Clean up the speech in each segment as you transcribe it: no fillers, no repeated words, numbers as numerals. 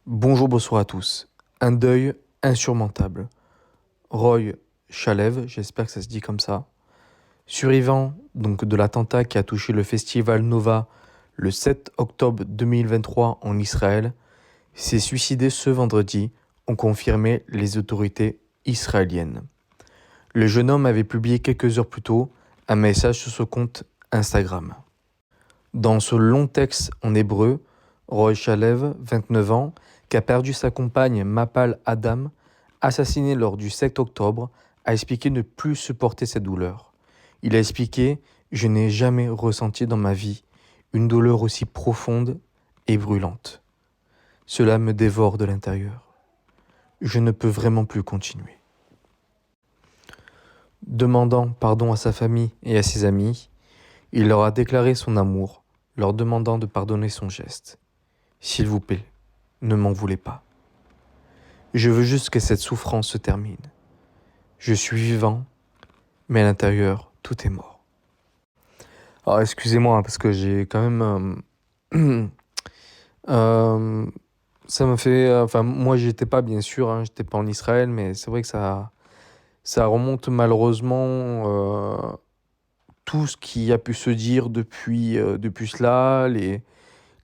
Bonjour, bonsoir à tous. Un deuil insurmontable. Roy Chalev, j'espère que ça se dit comme ça, survivant donc de l'attentat qui a touché le festival Nova le 7 octobre 2023 en Israël, s'est suicidé ce vendredi, ont confirmé les autorités israéliennes. Le jeune homme avait publié quelques heures plus tôt un message sur son compte Instagram. Dans ce long texte en hébreu, Roy Chalev, 29 ans, qui a perdu sa compagne Mapal Adam, assassinée lors du 7 octobre, a expliqué ne plus supporter cette douleur. Il a expliqué « Je n'ai jamais ressenti dans ma vie une douleur aussi profonde et brûlante. Cela me dévore de l'intérieur. Je ne peux vraiment plus continuer. » Demandant pardon à sa famille et à ses amis, il leur a déclaré son amour, leur demandant de pardonner son geste. « S'il vous plaît, ne m'en voulez pas. Je veux juste que cette souffrance se termine. Je suis vivant, mais à l'intérieur, tout est mort. » Alors excusez-moi, parce que j'ai quand même... ça me fait... Enfin, moi, j'étais pas, bien sûr, j'étais pas en Israël, mais c'est vrai que ça remonte malheureusement tout ce qui a pu se dire depuis cela,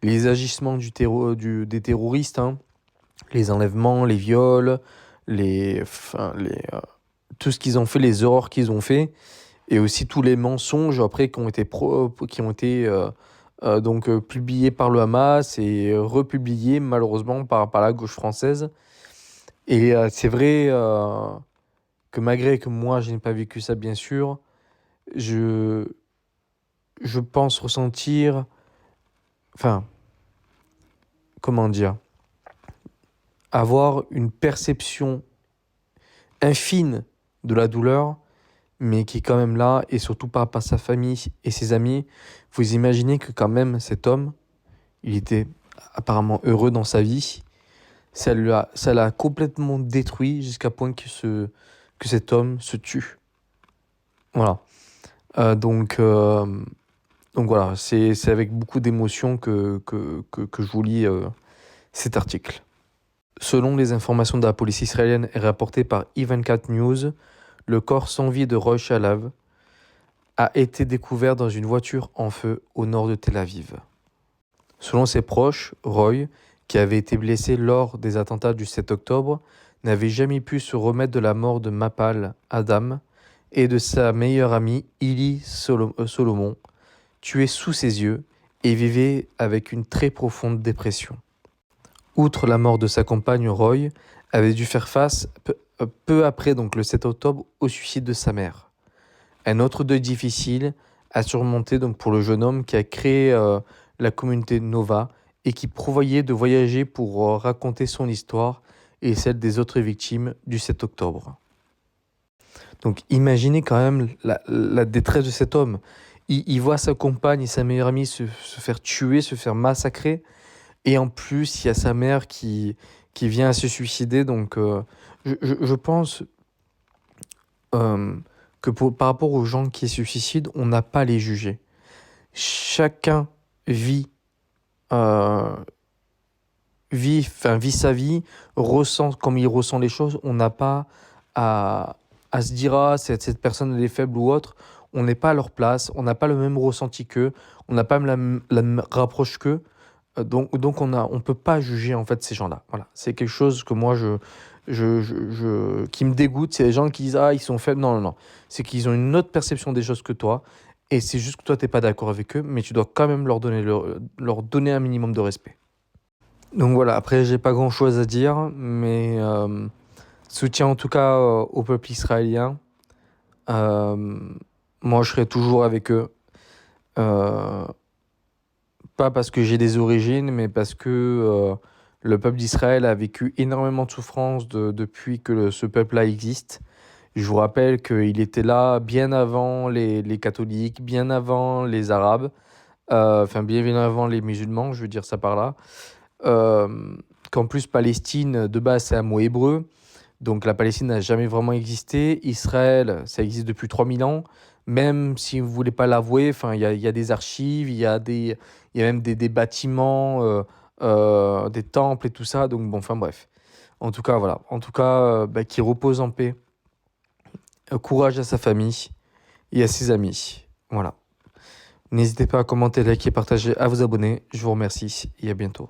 les agissements des terroristes, les enlèvements, les viols, tout ce qu'ils ont fait, les horreurs qu'ils ont fait, et aussi tous les mensonges après qui ont été publiés par le Hamas et republiés malheureusement par la gauche française. Et c'est vrai que malgré que moi je n'ai pas vécu ça bien sûr, je, je pense ressentir, enfin, comment dire, avoir une perception infime de la douleur, mais qui est quand même là, et surtout par rapport à sa famille et ses amis. Vous imaginez que quand même cet homme, il était apparemment heureux dans sa vie. Ça l'a complètement détruit jusqu'à point que cet homme se tue. Voilà. Euh, donc, euh, donc voilà, c'est avec beaucoup d'émotion que je vous lis cet article. Selon les informations de la police israélienne et rapportées par i24 News, le corps sans vie de Roy Chalev a été découvert dans une voiture en feu au nord de Tel Aviv. Selon ses proches, Roy, qui avait été blessé lors des attentats du 7 octobre, n'avait jamais pu se remettre de la mort de Mapal Adam et de sa meilleure amie Ili Solomon, tuée sous ses yeux, et vivait avec une très profonde dépression. Outre la mort de sa compagne, Roy avait dû faire face peu après donc le 7 octobre au suicide de sa mère. Un autre deuil difficile à surmonter donc pour le jeune homme qui a créé la communauté Nova et qui prévoyait de voyager pour raconter son histoire et celle des autres victimes du 7 octobre. Donc imaginez quand même la détresse de cet homme. Il voit sa compagne et sa meilleure amie se faire tuer, se faire massacrer. Et en plus, il y a sa mère qui vient à se suicider. Donc je pense par rapport aux gens qui se suicident, on n'a pas à les juger. Chacun vit sa vie, ressent comme il ressent les choses. On n'a pas à se dire « Ah, cette personne elle est faible ou autre ». On n'est pas à leur place, on n'a pas le même ressenti qu'eux, on n'a pas la même rapproche qu'eux. Donc on peut pas juger en fait ces gens-là. Voilà, c'est quelque chose que moi qui me dégoûte. C'est les gens qui disent ah ils sont faibles. Non non non, c'est qu'ils ont une autre perception des choses que toi. Et c'est juste que toi t'es pas d'accord avec eux, mais tu dois quand même leur donner un minimum de respect. Donc voilà, après j'ai pas grand-chose à dire, mais soutien en tout cas au peuple israélien. Euh, Moi je serai toujours avec eux. Euh, Pas parce que j'ai des origines, mais parce que le peuple d'Israël a vécu énormément de souffrances depuis que ce peuple-là existe. Je vous rappelle qu'il était là bien avant les catholiques, bien avant les arabes, enfin bien avant les musulmans, je veux dire ça par là. Qu'en plus Palestine, de base c'est un mot hébreu, donc la Palestine n'a jamais vraiment existé. Israël, ça existe depuis 3000 ans. Même si vous ne voulez pas l'avouer, il y a des archives, il y a même des bâtiments des temples et tout ça. Donc bon, enfin bref. En tout cas, voilà. En tout cas, qu'il repose en paix. Courage à sa famille et à ses amis. Voilà. N'hésitez pas à commenter, liker, partager, à vous abonner. Je vous remercie et à bientôt.